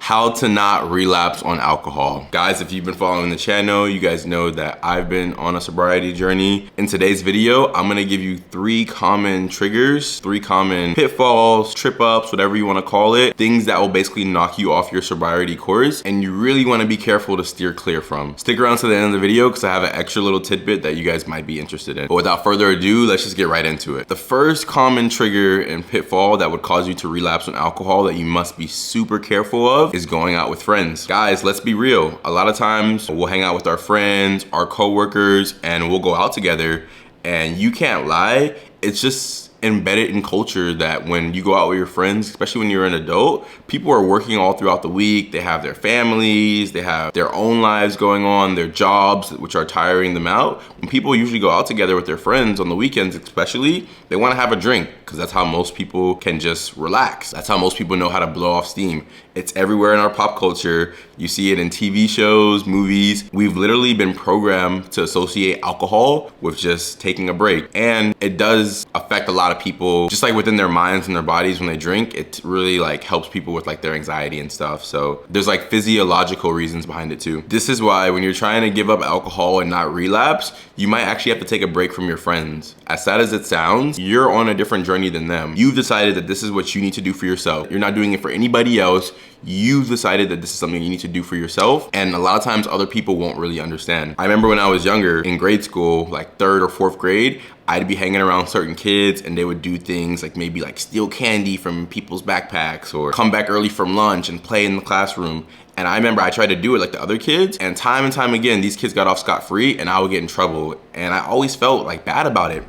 How to not relapse on alcohol. Guys, if you've been following the channel, you guys know that I've been on a sobriety journey. In today's video, I'm gonna give you 3 common triggers, 3 common pitfalls, trip ups, whatever you wanna call it, things that will basically knock you off your sobriety course, and you really wanna be careful to steer clear from. Stick around to the end of the video because I have an extra little tidbit that you guys might be interested in. But without further ado, let's just get right into it. The first common trigger and pitfall that would cause you to relapse on alcohol that you must be super careful of is going out with friends. Guys, let's be real. A lot of times we'll hang out with our friends, our coworkers, and we'll go out together, and you can't lie, it's just embedded in culture that when you go out with your friends, especially when you're an adult, people are working all throughout the week. They have their families, they have their own lives going on, their jobs, which are tiring them out. When people usually go out together with their friends on the weekends especially, they want to have a drink because that's how most people can just relax. That's how most people know how to blow off steam. It's everywhere in our pop culture. You see it in TV shows, movies. We've literally been programmed to associate alcohol with just taking a break. And it does affect a lot of people, just like within their minds and their bodies when they drink. It really like helps people with like their anxiety and stuff. So there's like physiological reasons behind it too. This is why when you're trying to give up alcohol and not relapse, you might actually have to take a break from your friends. As sad as it sounds, you're on a different journey than them. You've decided that this is what you need to do for yourself. You're not doing it for anybody else. You've decided that this is something you need to do for yourself, and a lot of times other people won't really understand. I remember when I was younger in grade school, like 3rd or 4th grade, I'd be hanging around certain kids and they would do things like maybe like steal candy from people's backpacks or come back early from lunch and play in the classroom. And I remember I tried to do it like the other kids, and time again, these kids got off scot-free and I would get in trouble. And I always felt like bad about it.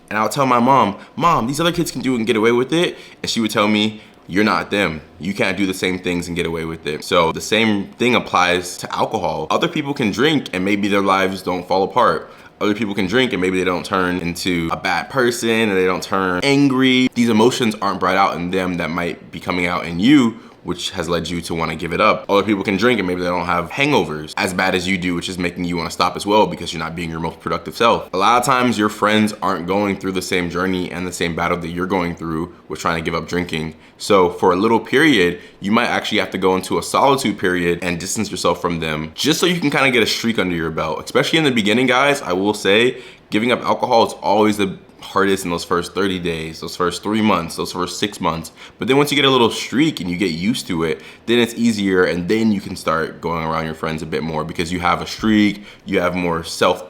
And I would tell my mom, these other kids can do it and get away with it. And she would tell me, you're not them. You can't do the same things and get away with it. So the same thing applies to alcohol. Other people can drink and maybe their lives don't fall apart. Other people can drink and maybe they don't turn into a bad person and they don't turn angry. These emotions aren't brought out in them that might be coming out in you, which has led you to want to give it up. Other people can drink and maybe they don't have hangovers as bad as you do, which is making you want to stop as well because you're not being your most productive self. A lot of times your friends aren't going through the same journey and the same battle that you're going through with trying to give up drinking. So for a little period, you might actually have to go into a solitude period and distance yourself from them just so you can kind of get a streak under your belt. Especially in the beginning, guys, I will say giving up alcohol is always the hardest in those first 30 days, those first 3 months, those first 6 months. But then once you get a little streak and you get used to it, then it's easier, and then you can start going around your friends a bit more because you have a streak, you have more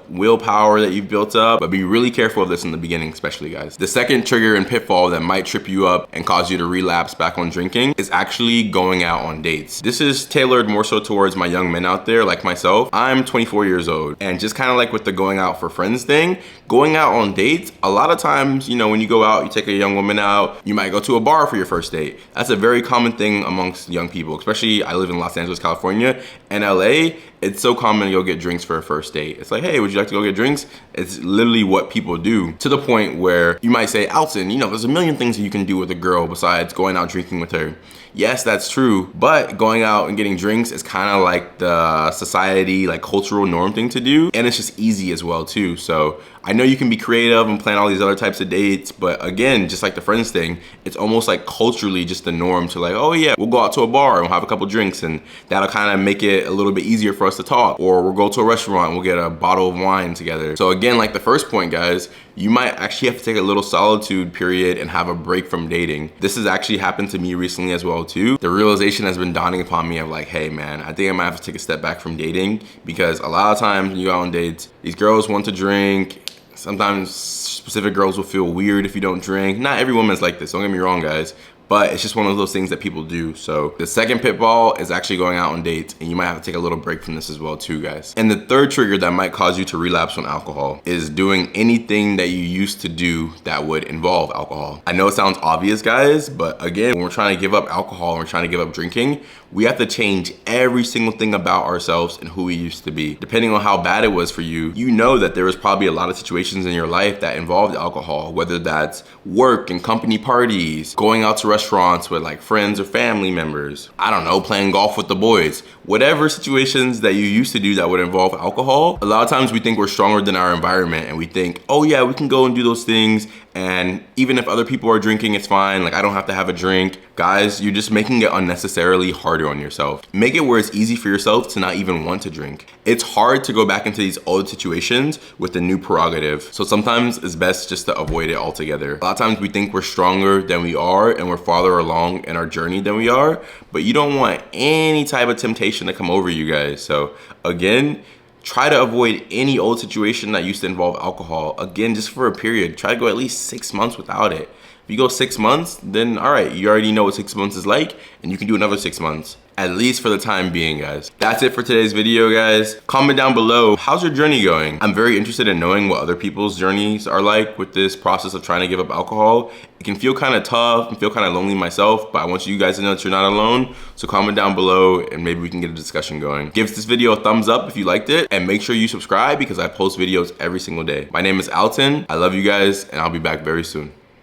willpower that you've built up. But be really careful of this in the beginning, especially, guys. The second trigger and pitfall that might trip you up and cause you to relapse back on drinking is actually going out on dates. This is tailored more so towards my young men out there like myself. I'm 24 years old, and just kind of like with the going out for friends thing, going out on dates, a lot of times, you know, when you go out, you take a young woman out, you might go to a bar for your first date. That's a very common thing amongst young people, especially I live in Los Angeles, California, and LA. It's so common to go get drinks for a first date. It's like, hey, would you like to go get drinks? It's literally what people do, to the point where you might say, Alton, you know, there's a million things that you can do with a girl besides going out drinking with her. Yes, that's true, but going out and getting drinks is kind of like the society, like cultural norm thing to do, and it's just easy as well too. So I know you can be creative and plan all these other types of dates, but again, just like the friends thing, it's almost like culturally just the norm to like, oh yeah, we'll go out to a bar and we'll have a couple drinks, and that'll kind of make it a little bit easier for us to talk. Or we'll go to a restaurant and we'll get a bottle of wine together. So again, like the first point, guys, you might actually have to take a little solitude period and have a break from dating. This has actually happened to me recently as well too. The realization has been dawning upon me of like, hey man, I think I might have to take a step back from dating, because a lot of times when you go on dates, these girls want to drink. Sometimes specific girls will feel weird if you don't drink. Not every woman's like this, don't get me wrong, guys. But it's just one of those things that people do. So the second pitfall is actually going out on dates, and you might have to take a little break from this as well too, guys. And the third trigger that might cause you to relapse on alcohol is doing anything that you used to do that would involve alcohol. I know it sounds obvious, guys, but again, when we're trying to give up alcohol and we're trying to give up drinking, we have to change every single thing about ourselves and who we used to be. Depending on how bad it was for you, you know that there was probably a lot of situations in your life that involved alcohol, whether that's work and company parties, going out to restaurants with like friends or family members, I don't know, playing golf with the boys, whatever situations that you used to do that would involve alcohol. A lot of times we think we're stronger than our environment, and we think, oh yeah, we can go and do those things And even if other people are drinking, it's fine. Like, I don't have to have a drink. Guys, you're just making it unnecessarily harder on yourself. Make it where it's easy for yourself to not even want to drink. It's hard to go back into these old situations with a new prerogative. So sometimes it's best just to avoid it altogether. A lot of times we think we're stronger than we are and we're farther along in our journey than we are, but you don't want any type of temptation to come over you guys. So again, try to avoid any old situation that used to involve alcohol. Again, just for a period. Try to go at least 6 months without it. If you go 6 months, then all right, you already know what 6 months is like, and you can do another 6 months. At least for the time being, guys. That's it for today's video, guys. Comment down below, how's your journey going? I'm very interested in knowing what other people's journeys are like with this process of trying to give up alcohol. It can feel kind of tough and feel kind of lonely myself, but I want you guys to know that you're not alone. So comment down below and maybe we can get a discussion going. Give this video a thumbs up if you liked it, and make sure you subscribe because I post videos every single day. My name is Alton. I love you guys, and I'll be back very soon.